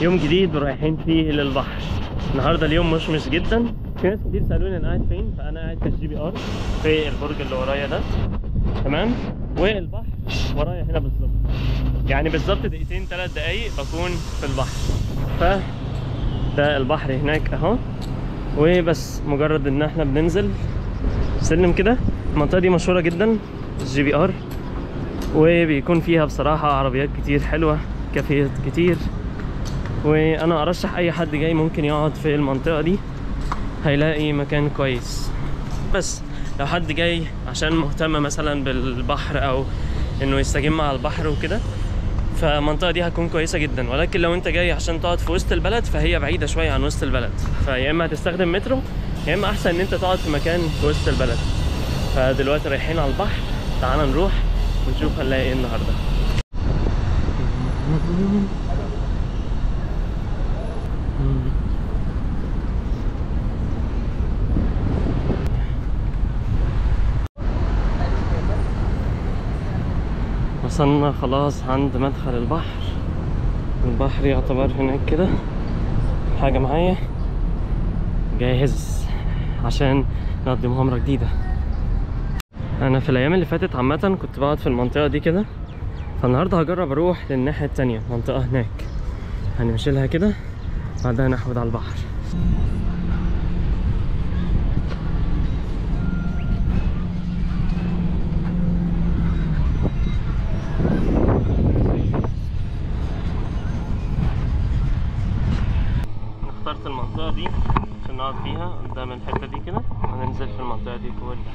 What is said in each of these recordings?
يوم جديد ورايحين فيه للبحر. النهارده اليوم مشمس جدا. في ناس كتير سالوني انا قاعد فين، فانا قاعد في الGBR في البرج اللي ورايا ده، تمام؟ والبحر ورايا هنا بالظبط، يعني بالظبط دقيقتين 3 دقايق بكون في البحر. ده البحر هناك اهو، وبس مجرد ان احنا بننزل سلم كده. المنطقه دي مشهوره جدا الGBR، وبيكون فيها بصراحه عربيات كتير حلوه، كافيهات كتير، وانا ارشح اي حد جاي ممكن يقعد في المنطقه دي، هيلاقي مكان كويس. بس لو حد جاي عشان مهتم مثلا بالبحر او انه يستجم على البحر وكده، فالمنطقه دي هتكون كويسه جدا. ولكن لو انت جاي عشان تقعد في وسط البلد، فهي بعيده شويه عن وسط البلد، فيا اما هتستخدم مترو يا اما احسن ان انت تقعد في مكان في وسط البلد. فدلوقتي رايحين على البحر، تعال نروح ونشوف هنلاقي ايه النهارده. وصلنا خلاص عند مدخل البحر. البحر يعتبر هناك كده. حاجة معايا جاهز عشان نقضي مغامرة جديدة. انا في الايام اللي فاتت عامة كنت بقعد في المنطقة دي كده، فالنهاردة هجرب اروح للناحية التانية، منطقة هناك هنمشي لها كده، بعدها نحود على البحر. اخترت المنطقة دي عشان نقعد فيها قدام الحتة دي كده، وننزل في المنطقة دي كلها.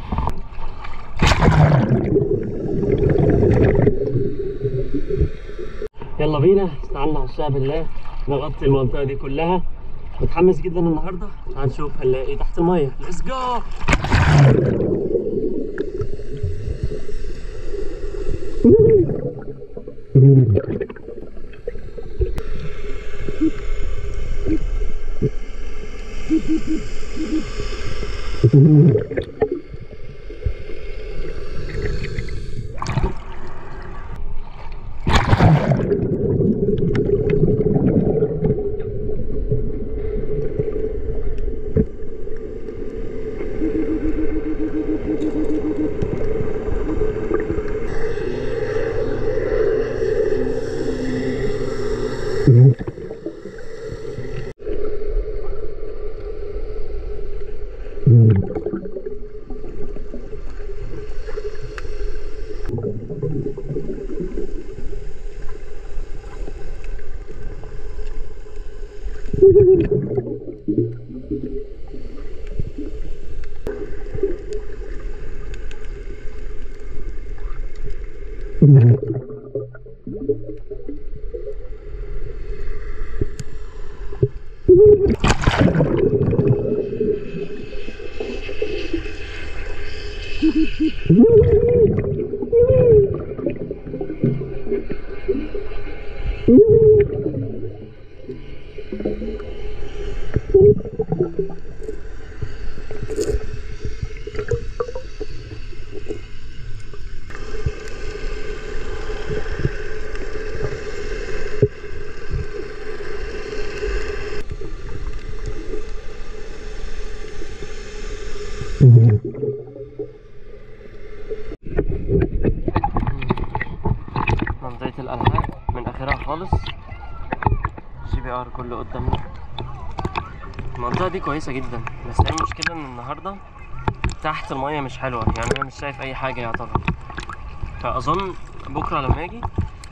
يلا بينا، استعنا على الشعب بالله نغطي المنطقة دي كلها. متحمس جدا النهارده، هنشوف هنلاقي ايه تحت المية. ليتس جو. منطقة الألعاب من آخرها خالص، GBR كله قدامنا. المنطقة دي كويسة جدا، بس هي المشكلة إن النهاردة تحت المية مش حلوة، يعني أنا مش شايف أي حاجة يعتبر. فأظن بكرة لما أجي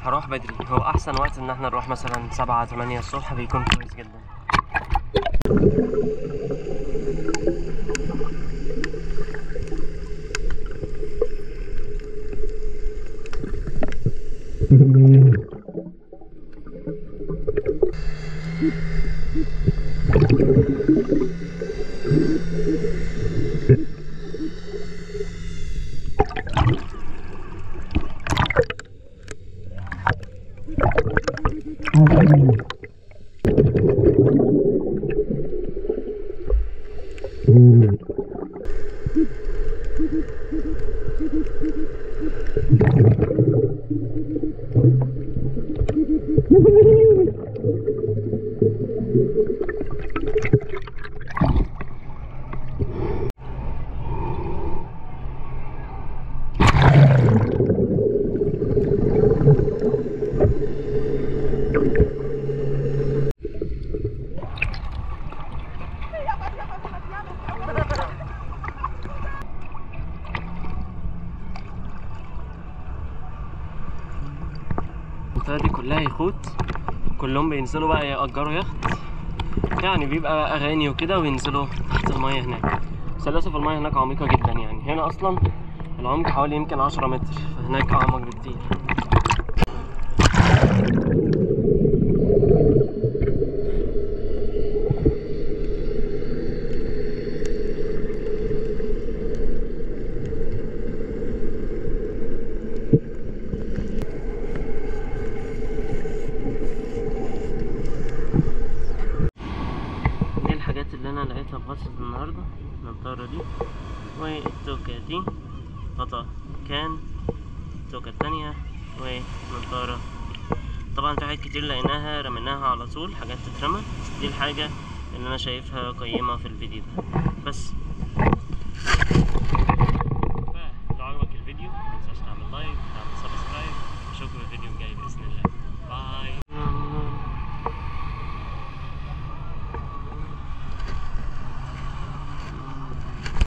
هروح بدري. هو أحسن وقت إن احنا نروح مثلا 7-8 الصبح، بيكون كويس جدا. يخوت كلهم بينزلوا بقى يأجروا يخت، يعني بيبقى اغاني وكده وينزلوا تحت المية هناك. بس للاسف المية هناك عميقة جدا، يعني هنا اصلا العمق حوالي يمكن 10 متر، فهناك اعمق بكتير. دي الحاجات اللي انا لقيتها بغطس النهارده، النضاره دي والتوكه دي، غطا كان التوكه التانية ونضاره. طبعا في حاجات كتير لقيناها رميناها على طول، حاجات تترمى. دي الحاجه اللي انا شايفها قيمه في الفيديو ده بس. لو عجبك الفيديو متنساش تعمل لايك، تعمل سبسكرايب. اشوفكم في الفيديو الجاي باذن الله.